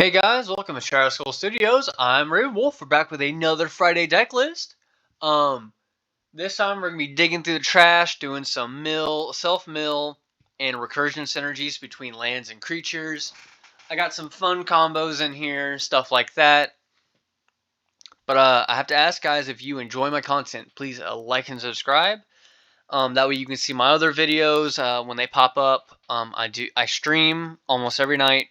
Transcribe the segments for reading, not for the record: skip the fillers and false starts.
Hey guys, welcome to Shadow Skull Studios. I'm Raeven. We're back with another Friday deck list. This time we're gonna be digging through the trash, doing some self-mill, and recursion synergies between lands and creatures. I got some fun combos in here, stuff like that. But I have to ask guys, if you enjoy my content, please like and subscribe. That way you can see my other videos when they pop up. I stream almost every night.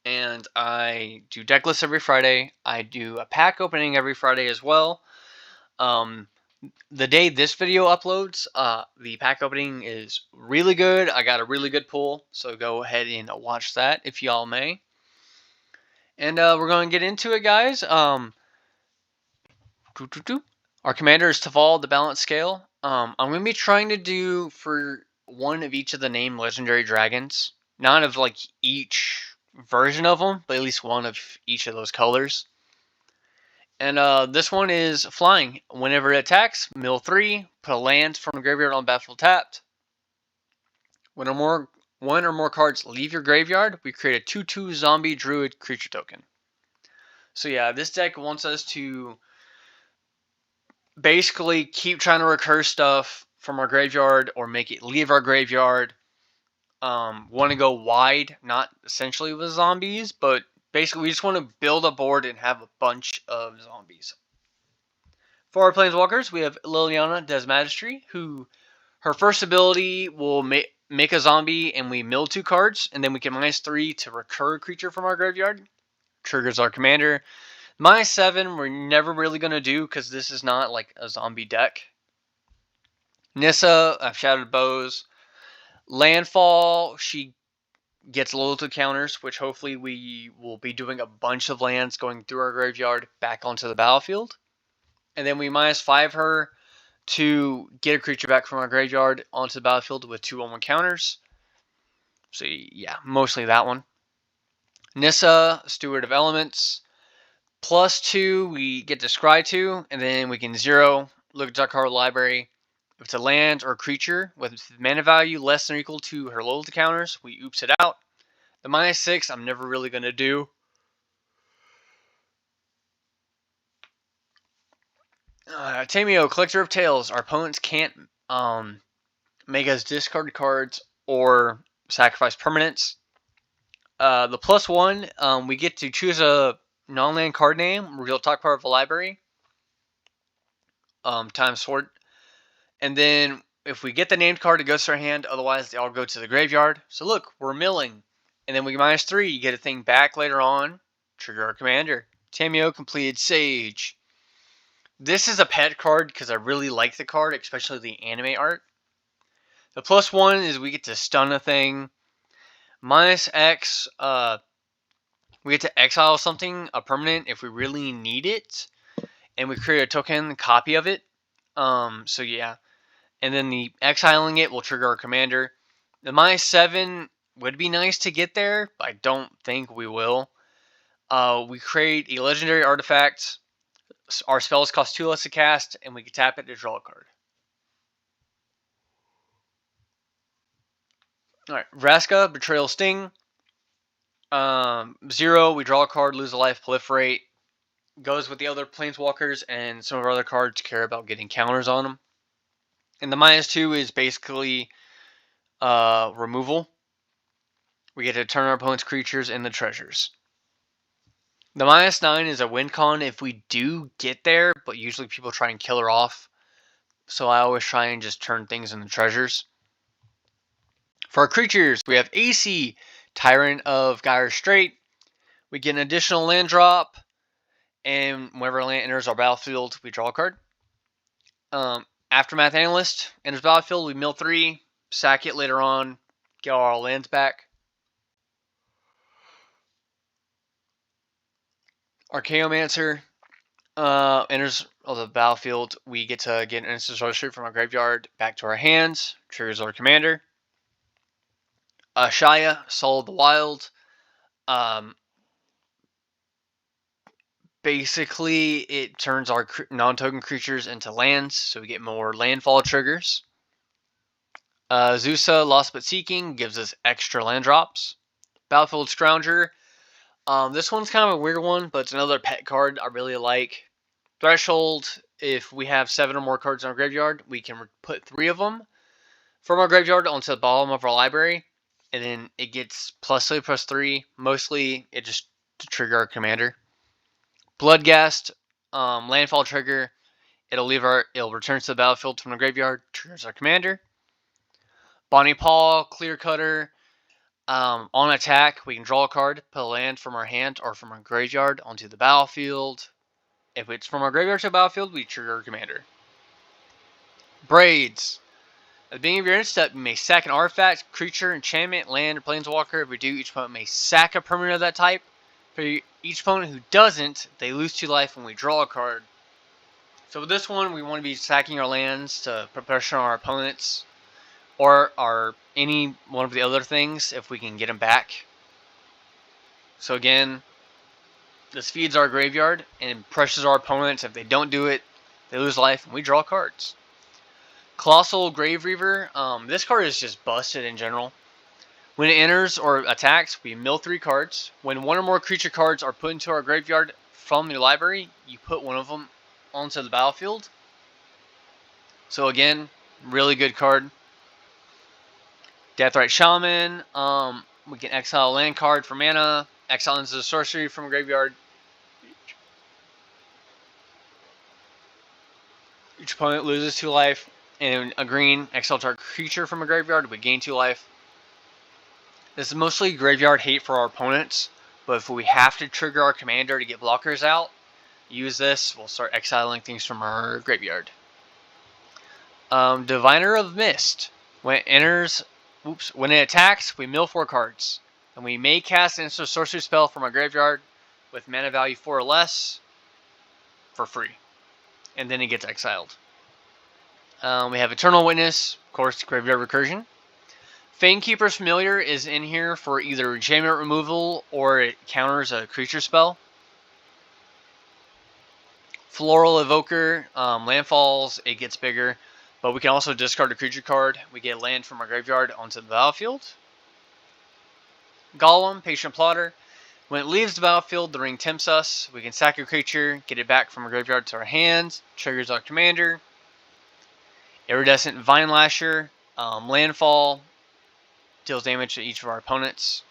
And I do deck lists every Friday. I do a pack opening every Friday as well. The day this video uploads, the pack opening is really good. I got a really good pull, so go ahead and watch that if y'all may. And we're going to get into it, guys. Our commander is Taval, the Balance Scale. I'm going to be trying to do for one of each of the named legendary dragons. Not of like each version of them, but at least one of each of those colors. And this one is flying. Whenever it attacks, mill 3, put a land from the graveyard on battlefield tapped. When one or more cards leave your graveyard, we create a 2/2 zombie druid creature token. So yeah, this deck wants us to basically keep trying to recur stuff from our graveyard or make it leave our graveyard. Want to go wide, not essentially with zombies, but basically we just want to build a board and have a bunch of zombies. For our planeswalkers, we have Liliana Des Magistry, who her first ability will make a zombie and we mill 2 cards, and then we get -3 to recur a creature from our graveyard. Triggers our commander. -7 we're never really going to do because this is not like a zombie deck. Nissa, Shattered Bows. Landfall, she gets loyalty counters, which hopefully we will be doing a bunch of lands going through our graveyard back onto the battlefield. And then we -5 her to get a creature back from our graveyard onto the battlefield with 2/1 counters. So yeah, mostly that one. Nissa, Steward of Elements. +2, we get to scry 2, and then we can 0, look at our card library. If it's a land or a creature with mana value less than or equal to her loyalty counters, we oops it out. The -6, I'm never really going to do. Tameo, Collector of Tales. Our opponents can't make us discard cards or sacrifice permanents. The +1, we get to choose a non-land card name, reveal top card of the library, times sword. And then if we get the named card, it goes to our hand. Otherwise, they all go to the graveyard. So look, we're milling. And then we get -3. You get a thing back later on. Trigger our commander. Tameo, Completed Sage. This is a pet card because I really like the card, especially the anime art. The +1 is we get to stun a thing. -X, we get to exile something, a permanent, if we really need it. And we create a token copy of it. So yeah. And then the exiling it will trigger our commander. The -7 would be nice to get there, but I don't think we will. We create a legendary artifact. Our spells cost 2 less to cast, and we can tap it to draw a card. Alright, Vraska, Betrayal Sting. 0, we draw a card, lose a life, proliferate. Goes with the other planeswalkers, and some of our other cards care about getting counters on them. And the -2 is basically removal. We get to turn our opponent's creatures into treasures. The -9 is a win con if we do get there, but usually people try and kill her off. So I always try and just turn things into treasures. For our creatures, we have AC, Tyrant of Gyre Strait. We get an additional land drop, and whenever a land enters our battlefield, we draw a card. Aftermath Analyst enters battlefield, we mill 3, sack it later on, get all our lands back. Archaeomancer enters the battlefield. We get to get an instant sorcery from our graveyard back to our hands. Triggers our commander. Shaya, Soul of the Wild. Basically, it turns our non-token creatures into lands, so we get more landfall triggers. Zusa, Lost But Seeking, gives us extra land drops. Battlefield Scrounger. This one's kind of a weird one, but it's another pet card I really like. Threshold, if we have 7 or more cards in our graveyard, we can put 3 of them from our graveyard onto the bottom of our library, and then it gets +3/+3. Mostly, it just to trigger our commander. Bloodghast, landfall trigger. It'll return to the battlefield from the graveyard, triggers our commander. Bonnie Paw, Clear Cutter. On attack, we can draw a card, put a land from our hand or from our graveyard onto the battlefield. If it's from our graveyard to the battlefield, we trigger our commander. Braids. At the beginning of your end step, you may sack an artifact, creature, enchantment, land, or planeswalker. If we do, each opponent may sack a permanent of that type. For each opponent who doesn't, they lose 2 life when we draw a card. So with this one, we want to be sacking our lands to put pressure on our opponents, or any one of the other things if we can get them back. So again, this feeds our graveyard and pressures our opponents. If they don't do it, they lose life and we draw cards. Colossal Grave Reaver. This card is just busted in general. When it enters or attacks, we mill 3 cards. When 1 or more creature cards are put into our graveyard from your library, you put one of them onto the battlefield. So again, really good card. Deathrite Shaman. We can exile a land card for mana. Exile into the sorcery from a graveyard. Each opponent loses 2 life. And a green, exile target creature from a graveyard, we gain 2 life. This is mostly graveyard hate for our opponents, but if we have to trigger our commander to get blockers out, use this, we'll start exiling things from our graveyard. Diviner of Mist. When it attacks, we mill 4 cards. And we may cast an instant sorcery spell from our graveyard with mana value 4 or less for free. And then it gets exiled. We have Eternal Witness, of course, Graveyard Recursion. Fanekeeper's Familiar is in here for either enchantment removal or it counters a creature spell. Floral Evoker, landfalls, it gets bigger, but we can also discard a creature card. We get land from our graveyard onto the battlefield. Golem, Patient Plotter. When it leaves the battlefield, the ring tempts us. We can sack a creature, get it back from our graveyard to our hands, triggers our commander. Iridescent Vine Lasher, landfall, deals damage to each of our opponents.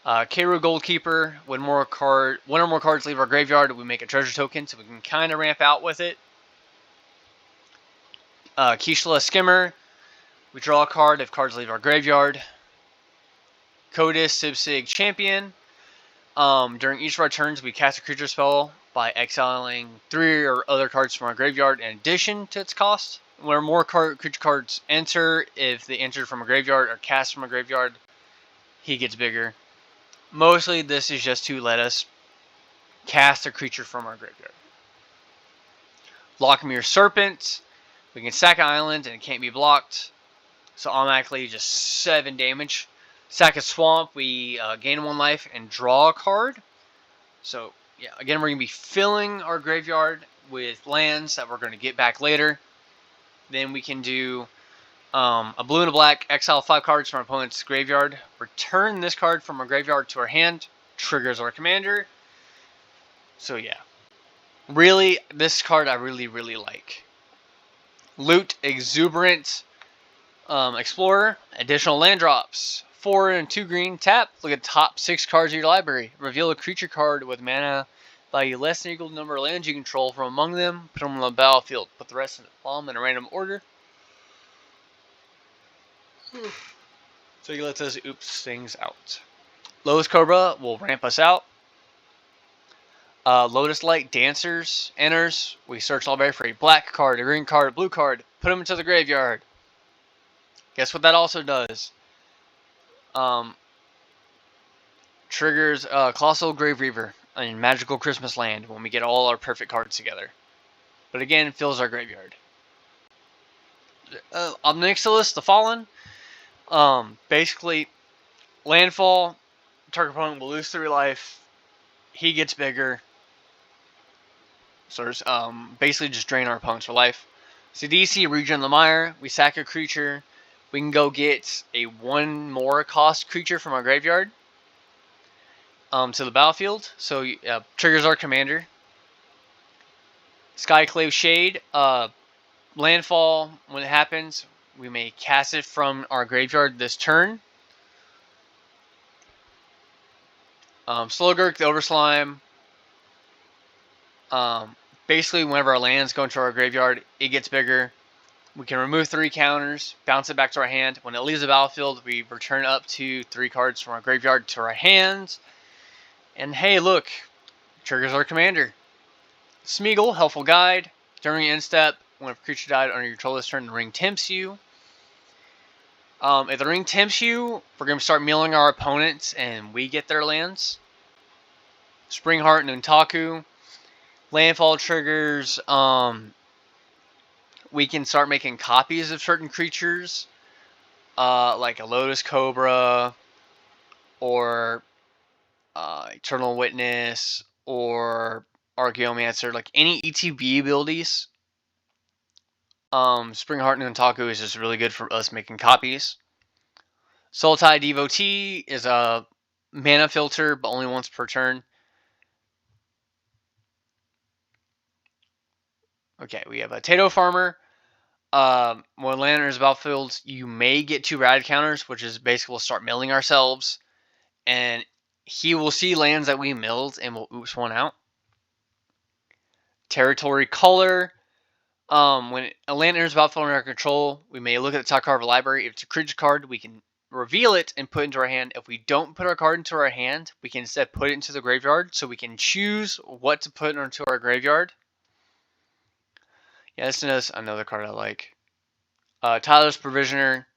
Kairu Goldkeeper, when one or more cards leave our graveyard, we make a treasure token, so we can kind of ramp out with it. Kishla Skimmer, we draw a card if cards leave our graveyard. Codis Sibsig Champion, during each of our turns, we cast a creature spell by exiling 3 or other cards from our graveyard in addition to its cost. Where more creature cards enter, if they enter from a graveyard or cast from a graveyard, he gets bigger. Mostly this is just to let us cast a creature from our graveyard. Lockmere Serpent. We can sack an island and it can't be blocked. So automatically just 7 damage. Sack a swamp, we gain 1 life and draw a card. So yeah, again, we're going to be filling our graveyard with lands that we're going to get back later. Then we can do a blue and a black, exile 5 cards from our opponent's graveyard. Return this card from our graveyard to our hand. Triggers our commander. So yeah. Really, this card I really, really like. Loot Exuberant Explorer. Additional land drops. 4 and 2 green. Tap. Look at the top 6 cards of your library. Reveal a creature card with mana value less than or equal to the number of lands you control from among them. Put them on the battlefield. Put the rest in the column in a random order. So he lets us oops things out. Lotus Cobra will ramp us out. Lotus Light Dancers enters. We search library for a black card, a green card, a blue card. Put them into the graveyard. Guess what that also does? Triggers Colossal Grave Reaver in Magical Christmas Land when we get all our perfect cards together. But again, fills our graveyard. Omnixilus, the Fallen. Basically, landfall, target opponent will lose 3 life. He gets bigger. So there's basically just drain our opponents for life. Sidisi, Region of the Mire. We sack a creature. We can go get a 1 more cost creature from our graveyard. to the battlefield. So triggers our commander. Skyclave Shade. Landfall, when it happens, we may cast it from our graveyard this turn. Slowgurk, the Overslime. Basically, whenever our lands go into our graveyard, it gets bigger. We can remove 3 counters, bounce it back to our hand. When it leaves the battlefield, we return up to 3 cards from our graveyard to our hands. And hey, look, triggers our commander. Smeagol, Helpful Guide. During end step, when a creature died under your control this turn, the ring tempts you. If the ring tempts you, we're going to start milling our opponents and we get their lands. Springheart and Untaku. Landfall triggers, we can start making copies of certain creatures, like a Lotus Cobra, or Eternal Witness, or Archaeomancer, like any ETB abilities. Springheart and Untaku is just really good for us making copies. Sultai Devotee is a mana filter, but only once per turn. Okay, we have a Tato Farmer. When land enters the battlefield, you may get 2 rad counters, which is basically we'll start milling ourselves, and he will see lands that we milled and we'll oops one out. Territory Color. When a land enters the battlefield under our control, we may look at the top card of our library. If it's a creature card, we can reveal it and put it into our hand. If we don't put our card into our hand, we can instead put it into the graveyard, so we can choose what to put into our graveyard. Yeah, this is another card I like. Tyler's Provisioner.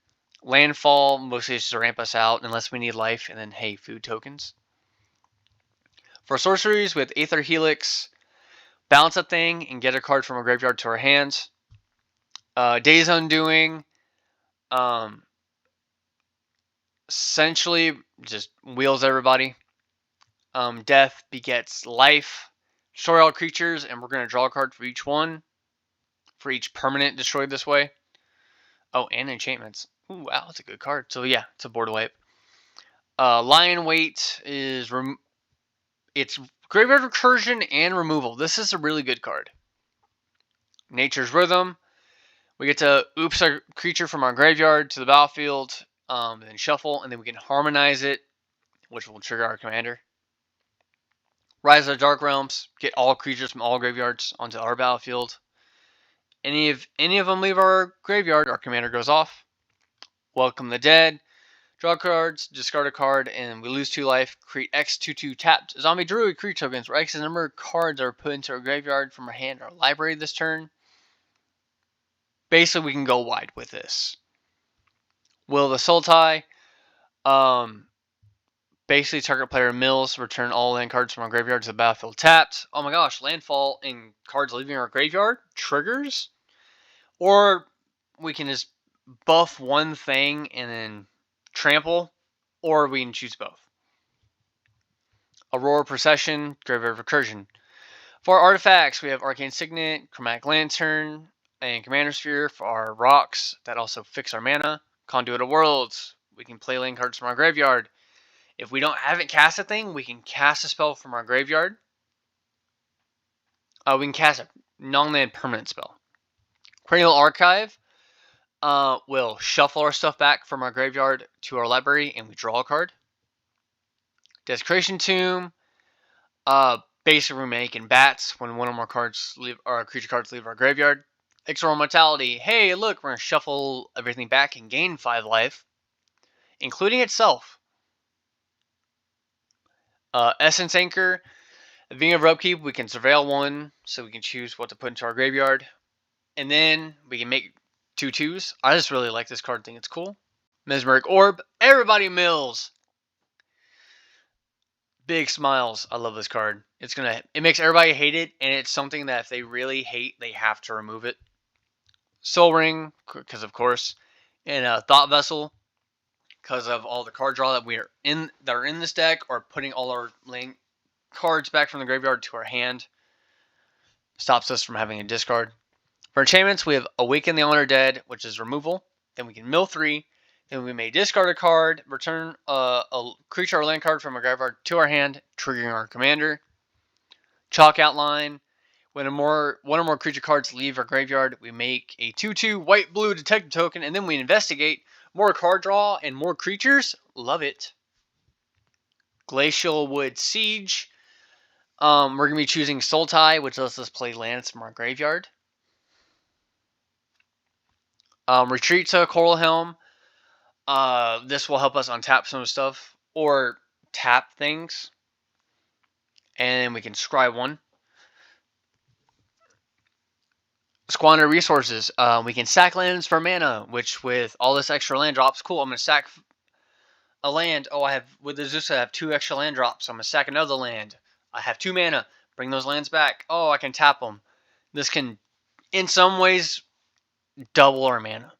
Landfall, mostly just to ramp us out unless we need life, and then, hey, food tokens. For sorceries, with Aether Helix, bounce a thing and get a card from our graveyard to our hands. Days Undoing, essentially just wheels everybody. Death begets life. Destroy all creatures, and we're going to draw a card for each one. For each permanent destroyed this way. Oh, and enchantments. Ooh, wow, that's a good card. So yeah, it's a board wipe. Lion Weight is it's graveyard recursion and removal. This is a really good card. Nature's Rhythm. We get to oops a creature from our graveyard to the battlefield, then shuffle, and then we can harmonize it, which will trigger our commander. Rise of the Dark Realms. Get all creatures from all graveyards onto our battlefield. Any of them leave our graveyard, our commander goes off. Welcome the Dead. Draw cards, discard a card, and we lose 2 life. Create X/2/2 tapped Zombie Druid creature tokens, where X is the number of cards that are put into our graveyard from our hand or library this turn. Basically, we can go wide with this. Will the Sultai. Basically, target player mills, return all land cards from our graveyard to the battlefield tapped. Oh my gosh, landfall and cards leaving our graveyard triggers. Or we can just buff one thing and then trample, or we can choose both. Aurora Procession, Graveyard Recursion. For our artifacts, we have Arcane Signet, Chromatic Lantern, and Commander Sphere for our rocks that also fix our mana. Conduit of Worlds, we can play land cards from our graveyard. If we haven't cast a thing, we can cast a spell from our graveyard. We can cast a non-land permanent spell. Perennial Archive will shuffle our stuff back from our graveyard to our library, and we draw a card. Desecration Tomb, basically we're making bats when one or more creature cards leave our graveyard. External Mortality, hey look, we're going to shuffle everything back and gain 5 life, including itself. Essence Anchor, at the beginning of Upkeep, we can surveil 1, so we can choose what to put into our graveyard. And then we can make 2/2s. I just really like this card, think it's cool. Mesmeric Orb, everybody mills. Big smiles. I love this card. It makes everybody hate it, and it's something that if they really hate, they have to remove it. Soul Ring, because of course, and Thought Vessel, because of all the card draw that are in this deck, or putting all our cards back from the graveyard to our hand. Stops us from having a discard. For enchantments, we have Awaken the Undead, which is removal. Then we can mill 3, Then we may discard a card, return a creature or land card from our graveyard to our hand, triggering our commander. Chalk Outline. When one or more creature cards leave our graveyard, we make a 2/2 white-blue detective token, and then we investigate. More card draw and more creatures. Love it. Glacial Wood Siege. We're going to be choosing Sultai, which lets us play lands from our graveyard. Retreat to Coral Helm. This will help us untap some stuff or tap things. And we can scry one. Squander Resources. We can sack lands for mana, which with all this extra land drops, cool. I'm going to sack a land. Oh, with the Zeus, I have 2 extra land drops. I'm going to sack another land. I have 2 mana. Bring those lands back. Oh, I can tap them. This can, in some ways, double our mana.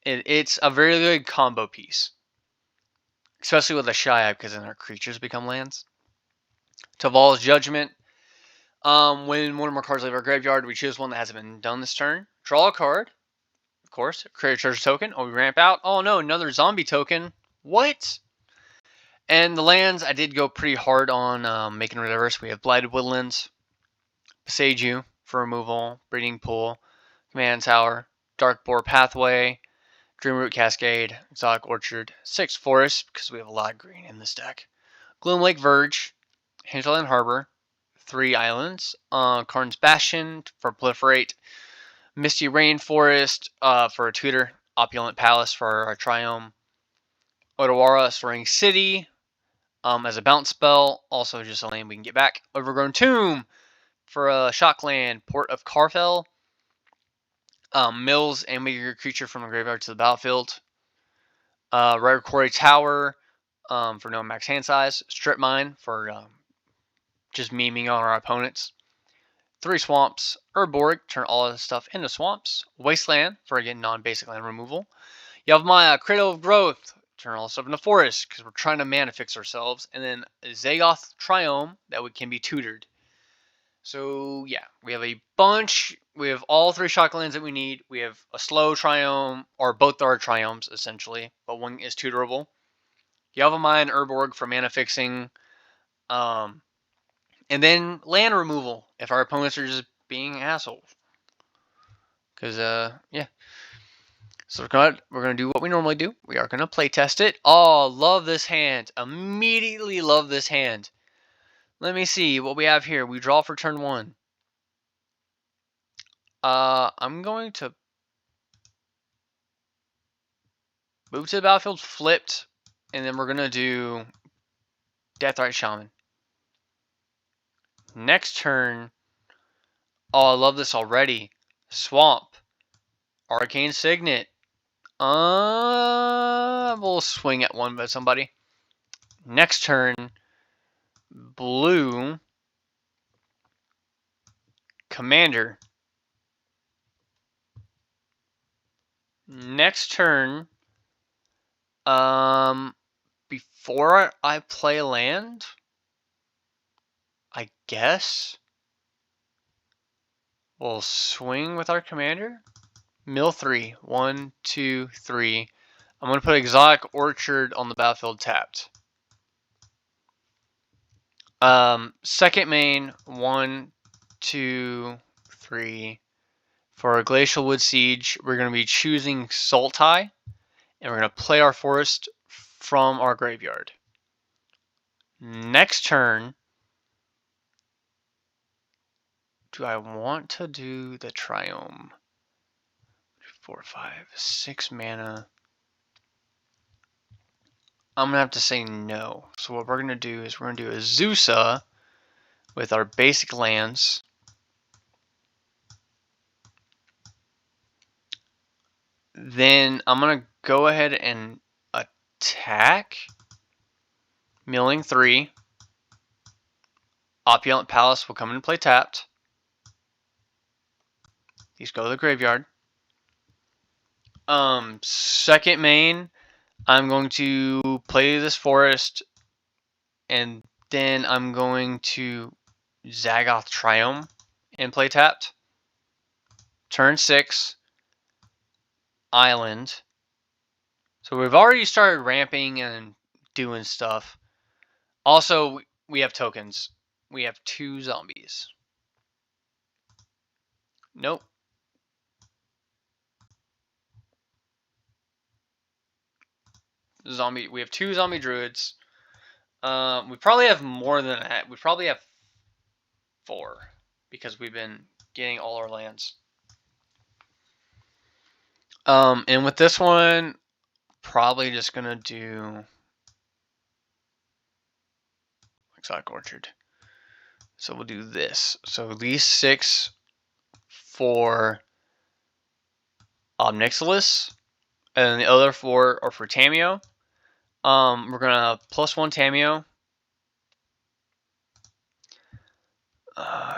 It's a very good combo piece. Especially with a Shiab, because then our creatures become lands. Taval's Judgment. When one or more cards leave our graveyard, we choose one that hasn't been done this turn. Draw a card. Of course. Create a treasure token. Oh, we ramp out. Oh no, another zombie token. What? And the lands, I did go pretty hard on making reverse. We have Blighted Woodlands, Beseiju for removal, Breeding Pool, Command Tower, Dark Boar Pathway, Dreamroot Cascade, Exotic Orchard, 6 Forests, because we have a lot of green in this deck, Gloom Lake Verge, Hinterland Harbor, 3 Islands, Karn's Bastion for Proliferate, Misty Rainforest for a tutor, Opulent Palace for our Triome, Odawara Soaring City, as a bounce spell, also just a land we can get back. Overgrown Tomb for a shock land. Port of Carfell. Mills and make your creature from the graveyard to the battlefield. Rare Quarry Tower for no max hand size. Strip Mine for just memeing on our opponents. 3 Swamps. Urborg, turn all of this stuff into swamps. Wasteland for again non-basic land removal. Yavimaya, Cradle of Growth. Turn all this stuff into forest because we're trying to mana fix ourselves. And then Zagoth Triome that can be tutored. So yeah, we have a bunch. We have all 3 shocklands that we need. We have a slow Triome, or both are Triomes essentially, but one is tutorable. Yavimaya and Urborg for mana fixing. And then land removal if our opponents are just being assholes. Because yeah. So we're going to do what we normally do. We are going to play test it. Oh, love this hand. Immediately love this hand. Let me see what we have here. We draw for turn 1. I'm going to move to the battlefield flipped. And then we're going to do Deathrite Shaman. Next turn. Oh, I love this already. Swamp. Arcane Signet. We'll swing at one by somebody. Next turn, blue commander. Next turn, before I play a land, I guess we'll swing with our commander. Mill 3. 1, 2, 3. I'm going to put Exotic Orchard on the battlefield tapped. Second main. 1, 2, 3. For a Glacial Wood Siege, we're going to be choosing Sultai. And we're going to play our forest from our graveyard. Next turn, do I want to do the Triome? 4, 5, 6 mana. I'm going to have to say no. So what we're going to do is we're going to do a Zusa with our basic lands. Then I'm going to go ahead and attack. Milling 3. Opulent Palace will come and play tapped. These go to the graveyard. Second main, I'm going to play this forest, and then I'm going to Zagoth Triome and play tapped. Turn 6, island. So So we've already started ramping and doing stuff. Also, we have tokens. We have 2 zombies. Nope. Zombie. We have 2 zombie druids. We probably have more than that. We probably have 4 because we've been getting all our lands. And with this one, probably just gonna do exotic orchard. So we'll do this. So these 6 for Nixilis, and the other 4 are for Tameo. We're gonna +1 Tameo.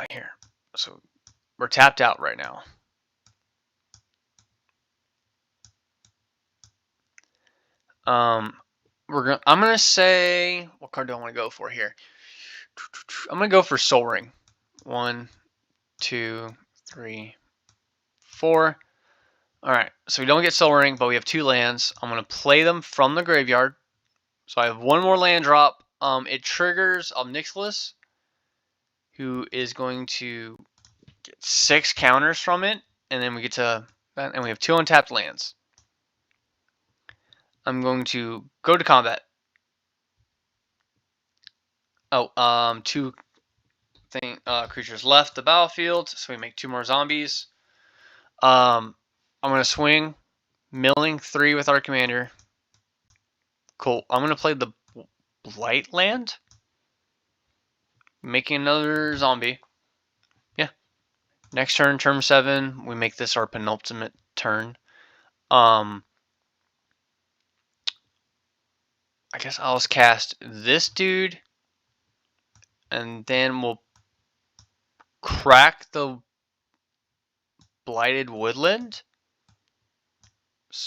Here. So we're tapped out right now. I'm gonna say, what card do I want to go for here? I'm gonna go for Soul Ring. 1, 2, 3, 4. All right. So we don't get Soul Ring, but we have 2 lands. I'm gonna play them from the graveyard. So I have 1 more land drop. It triggers Nixilis, who is going to get 6 counters from it, and then we get to, and we have 2 untapped lands. I'm going to go to combat. Oh, 2 creatures left the battlefield, so we make 2 more zombies. I'm gonna swing, milling 3 with our commander. Cool. I'm gonna play the Blight land, making another zombie. Yeah. Next turn, turn 7, we make this our penultimate turn. I guess I'll just cast this dude, and then we'll crack the Blighted Woodland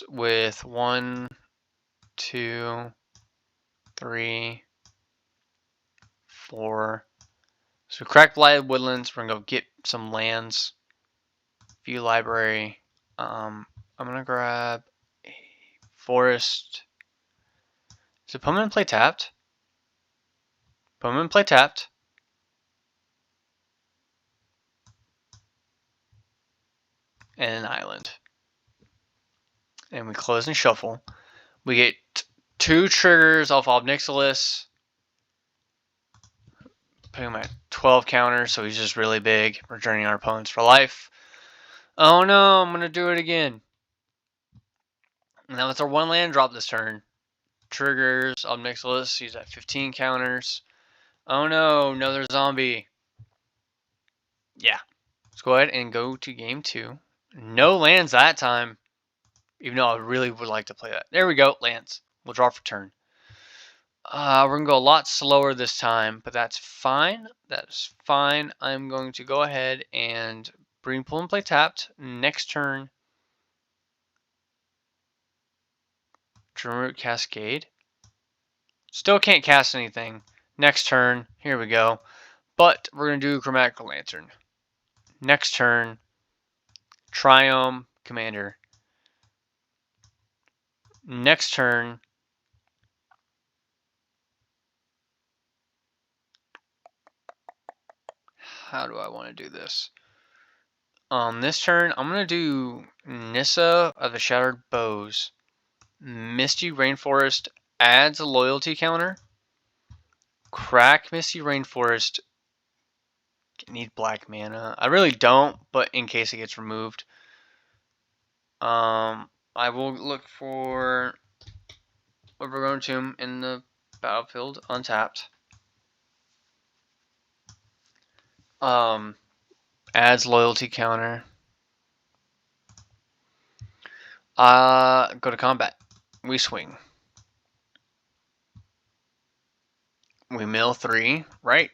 with 1, 2, 3, 4. So crack Blighted Woodlands. We're gonna go get some lands. View library. I'm gonna grab a forest. Does opponent play tapped? Opponent play tapped. And an island. And we close and shuffle. We get 2 triggers off Nixilis. Putting him at 12 counters, so he's just really big, returning our opponents for life. Oh no, I'm gonna do it again. Now it's our 1 land drop this turn. Triggers Nixilis, he's at 15 counters. Oh no, another zombie. Yeah. Let's go ahead and go to game 2. No lands that time, even though I really would like to play that. There we go, lands. We'll draw for turn. We're going to go a lot slower this time, but that's fine. That's fine. I'm going to go ahead and bring pull and play tapped. Next turn, Dreamroot Cascade. Still can't cast anything. Next turn, here we go. But we're going to do Chromatic Lantern. Next turn, Triome Commander. Next turn, how do I want to do this? On this turn, I'm going to do Nissa of the Shattered Bows. Misty Rainforest adds a loyalty counter. Crack Misty Rainforest. Need black mana. I really don't, but in case it gets removed. I will look for Overgrown Tomb in the battlefield, untapped. Adds loyalty counter. Go to combat. We swing. We mill 3, right?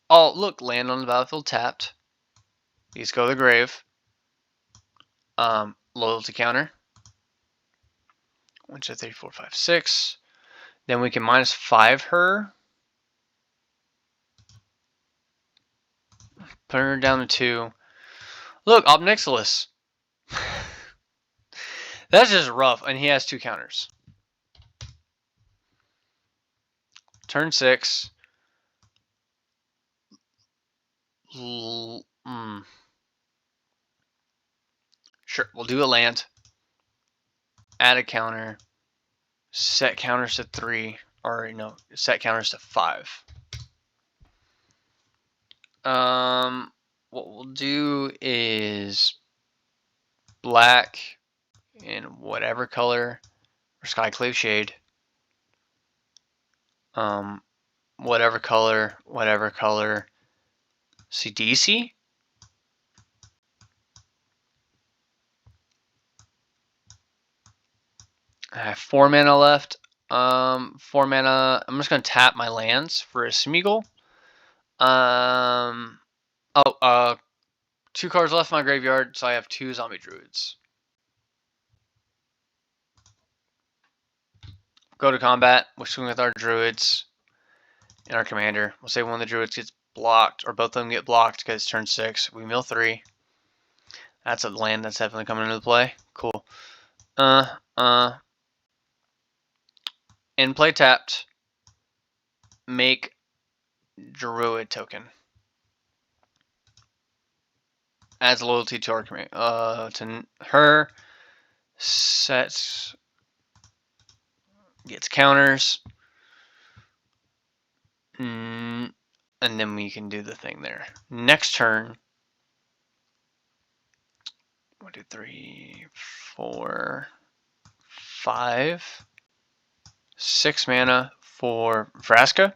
Oh, look, land on the battlefield tapped. These go to the grave. Loyalty counter. 1, 2, 3, 4, 5, 6. Then we can -5 her. Put her down to 2. Look, Nixilis. That's just rough, and he has 2 counters. Turn 6. Sure, we'll do a land. Add a counter. Set counters to 3. Or, no, set counters to 5. What we'll do is black in whatever color, or Skyclave Shade. Whatever color. CDC. I have 4 mana left. 4 mana. I'm just gonna tap my lands for a Smeagol. 2 cards left in my graveyard, so I have 2 zombie druids. Go to combat. We'll swing with our druids and our commander. We'll say one of the druids gets blocked, or both of them get blocked because it's turn 6. We mill 3. That's a land that's definitely coming into play. Cool. And play tapped. Make druid token. Adds loyalty to our commander. To her. Sets. Gets counters. And then we can do the thing there. Next turn. 1, 2, 3, 4, 5, 6 mana for Vraska.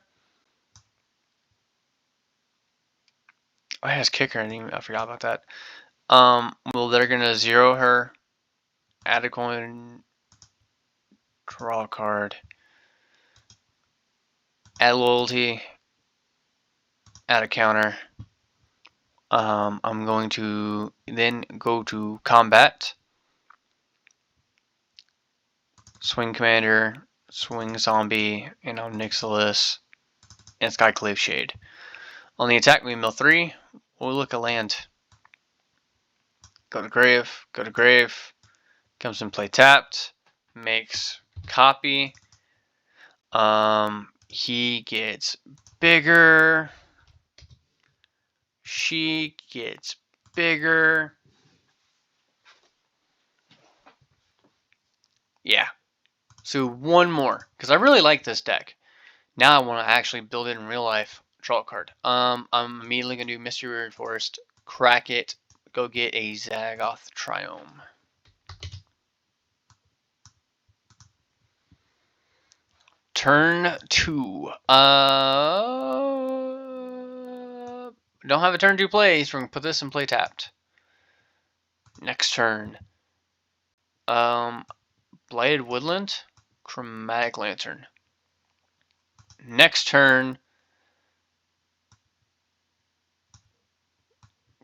Oh, it has kicker. I forgot about that. Well, they're gonna 0 her. Add a coin. Draw a card. Add loyalty. Add a counter. I'm going to then go to combat. Swing commander, swing zombie, and I'll Nixilis and Skyclave Shade. On the attack, we mill 3. We'll look a land. Go to grave, comes in play tapped, makes copy. He gets bigger. She gets bigger. Yeah. So one more, because I really like this deck. Now I want to actually build it in real life. Draw a card. I'm immediately gonna do Mystery Weird Forest, crack it, go get a Zagoth Triome. Turn 2. Don't have a turn 2 play, so we're gonna put this in play tapped. Next turn. Blighted Woodland, Chromatic Lantern. Next turn.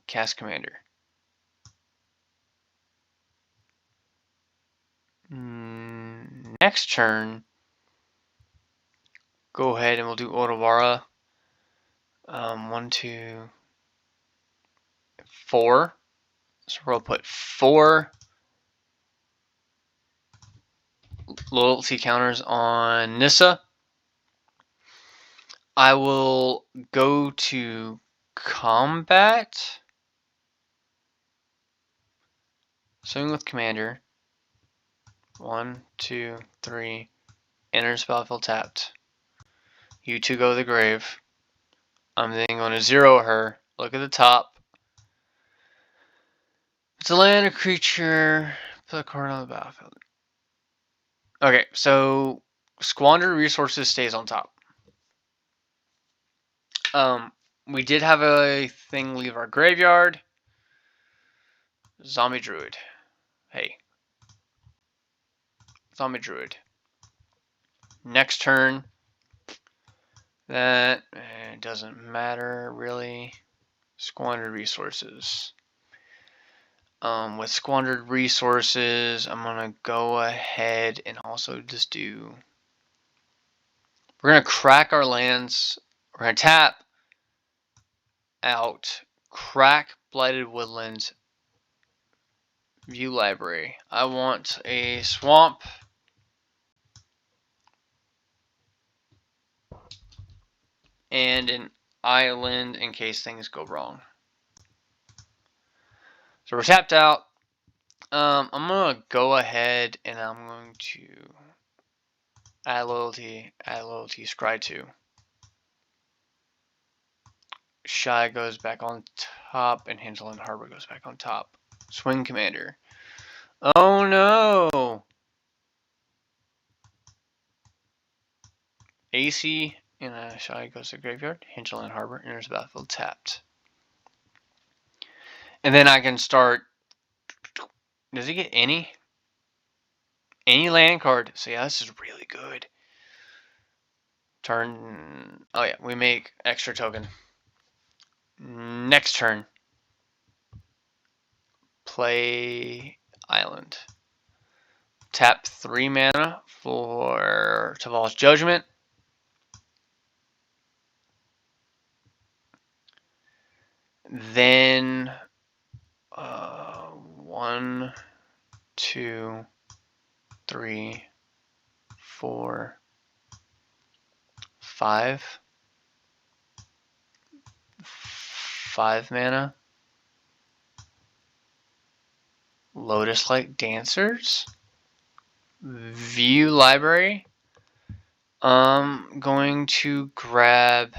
Cast Commander. Next turn. Go ahead and we'll do Otawara. 1, 2, 4. So we'll put 4 loyalty counters on Nissa. I will go to combat. Swing with commander. 1, 2, 3. Enter spellfield tapped. You 2 go to the grave. I'm then going to 0 her. Look at the top. It's a land or creature. Put a card on the battlefield. Okay, so Squander Resources stays on top. We did have a thing leave our graveyard. Zombie Druid. Hey. Zombie Druid. Next turn. That doesn't matter really. Squandered Resources. With Squandered Resources, I'm going to go ahead and also just do... We're going to crack our lands. We're going to tap out, crack Blighted Woodlands, View library. I want a swamp. And an island in case things go wrong. So we're tapped out. I'm gonna go ahead and I'm going to add loyalty, scry 2. Shy goes back on top, and Hinterland Harbor goes back on top. Swing commander. Oh no! AC and Shy goes to graveyard. Hinterland Harbor enters battlefield tapped. And then I can start. Does he get any land card? So yeah, this is really good. Turn. Oh yeah, we make extra token. Next turn. Play island. Tap 3 mana for Taval's Judgment. Then 1, 2, 3, 4, 5. 5 mana. Lotus Light Dancers. View library. I'm going to grab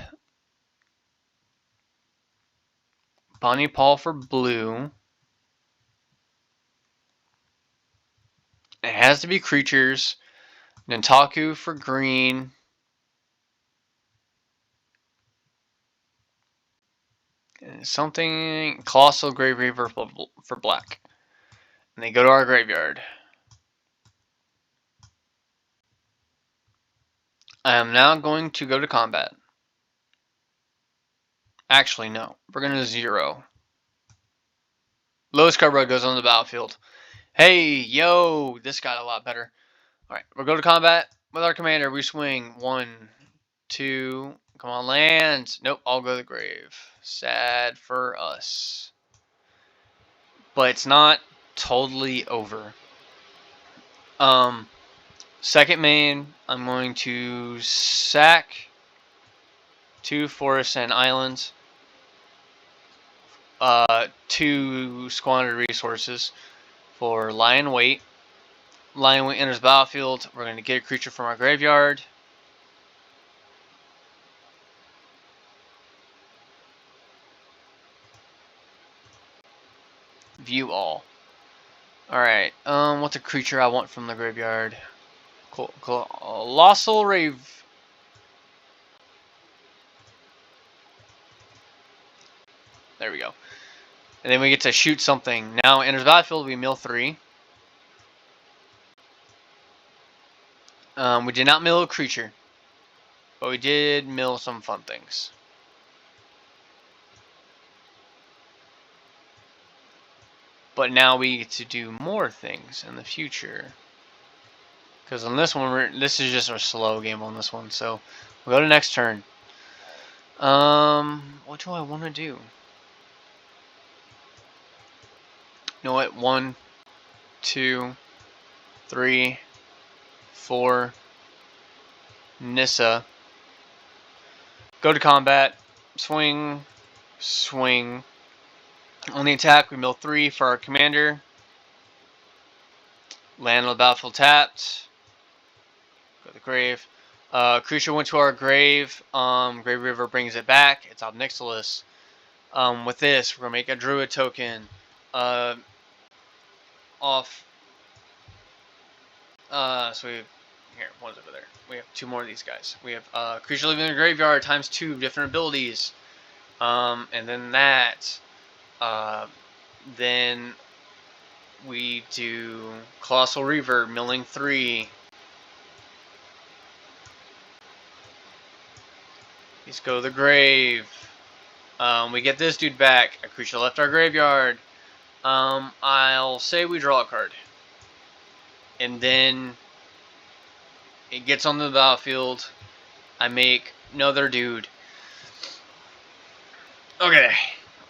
Bonnie Paul for blue. It has to be creatures. Nantaku for green. And something Colossal Grave Reaver for black. And they go to our graveyard. I am now going to go to combat. Actually, no. We're going to 0. Lowest card goes on the battlefield. Hey, yo, this got a lot better. Alright, we'll go to combat with our commander. We swing 1, 2. Come on, lands. Nope, I'll go to the grave. Sad for us. But it's not totally over. Second main, I'm going to sack 2 forests and islands. 2 squandered resources for Lion Weight. Lion Weight enters battlefield. We're going to get a creature from our graveyard. View all. Alright, what's a creature I want from the graveyard? Colossal Raeven. There we go. And then we get to shoot something. Now enters battlefield, we mill 3. We did not mill a creature, but we did mill some fun things. But now we get to do more things in the future. Because on this one, this is just a slow game on this one. So we'll go to next turn. What do I want to do? You know what? 1, 2, 3, 4. Nissa. Go to combat. Swing. Swing. On the attack, we mill 3 for our commander. Land on the battlefield tapped. Go to the grave. Creature went to our grave. Grave River brings it back. It's Ob Nixilis. With this, we're going to make a Druid token. Off. So we have, here, one's over there. We have 2 more of these guys. We have creature living in the graveyard times 2 different abilities. And then that. Then we do Colossal Reaver, milling 3. These go to the grave. We get this dude back. A creature left our graveyard. I'll say we draw a card. And then it gets on the battlefield. I make another dude. Okay.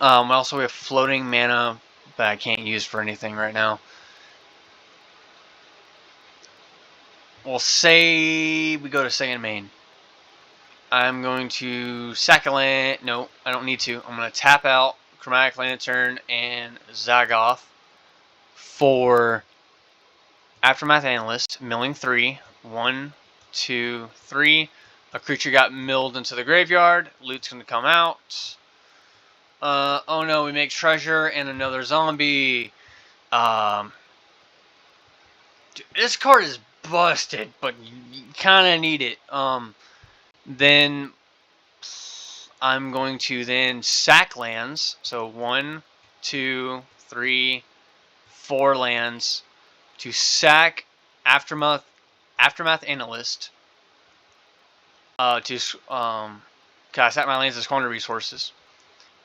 Also we have floating mana, but I can't use for anything right now. we'll say we go to second main. I'm going to sack a land. No, I don't need to. I'm going to tap out Chromatic Lantern and Zagoth for Aftermath Analyst, milling 3. 1, 2, 3. A creature got milled into the graveyard. Loot's going to come out. Oh no, we make treasure and another zombie. Dude, this card is busted, but you kind of need it. Then I'm going to then sack lands. So 1, 2, 3, 4 lands to sack Aftermath Analyst. Can I sack my lands to squander resources?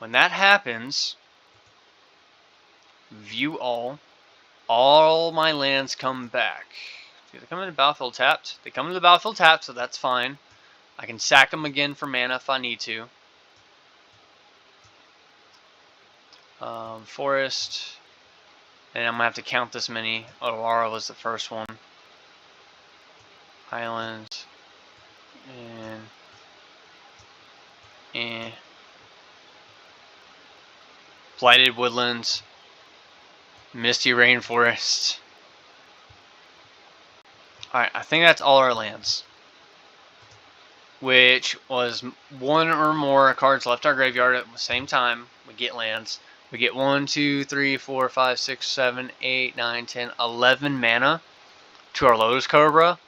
When that happens, view all. All my lands come back. Do they come into the battlefield tapped? They come into the battlefield tapped, so that's fine. I can sack them again for mana if I need to. Forest. And I'm going to have to count this many. Alara was the first one. Highlands. And Blighted Woodlands. Misty Rainforest. Alright, I think that's all our lands. Which was one or more cards left our graveyard at the same time. We get lands. We get 1, 2, 3, 4, 5, 6, 7, 8, 9, 10, 11 mana to our Lotus Cobra.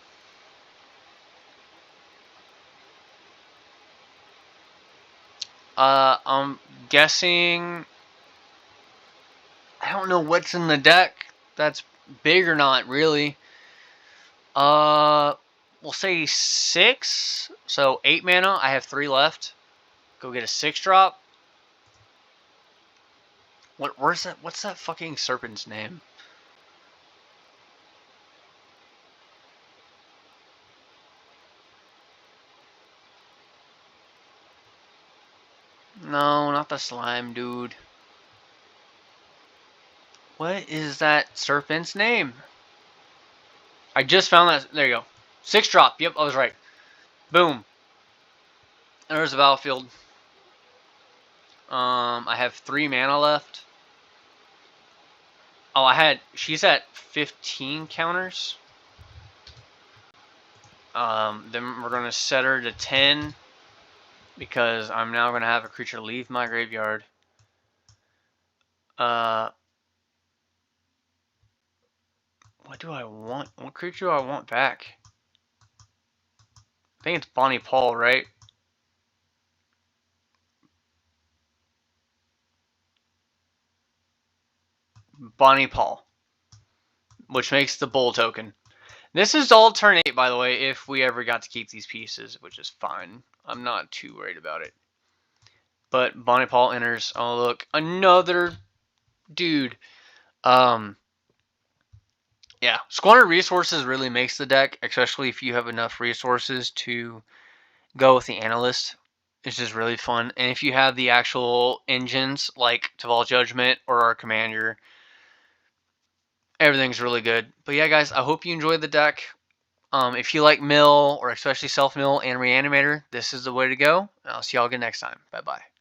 I'm guessing... I don't know what's in the deck that's big or not, really. We'll say 6. So 8 mana. I have 3 left. Go get a 6-drop. Where's that? What's that fucking serpent's name? No, not the slime dude. What is that serpent's name? I just found that. There you go. 6-drop. Yep, I was right. Boom. There's the battlefield. I have 3 mana left. Oh, she's at 15 counters. Then we're gonna set her to 10 because I'm now gonna have a creature leave my graveyard. What do I want? What creature do I want back? I think it's Bonnie Paul, right? Bonnie Paul, which makes the bull token. This is all turn 8, by the way, if we ever got to keep these pieces, which is fine. I'm not too worried about it. But Bonnie Paul enters. Oh, look. Another dude. Yeah. Squander resources really makes the deck, especially if you have enough resources to go with the Analyst. It's just really fun. And if you have the actual engines, like Taval Judgment or our Commander, everything's really good. But yeah, guys, I hope you enjoyed the deck. If you like mill, or especially self-mill and reanimator, this is the way to go. I'll see y'all again next time. Bye-bye.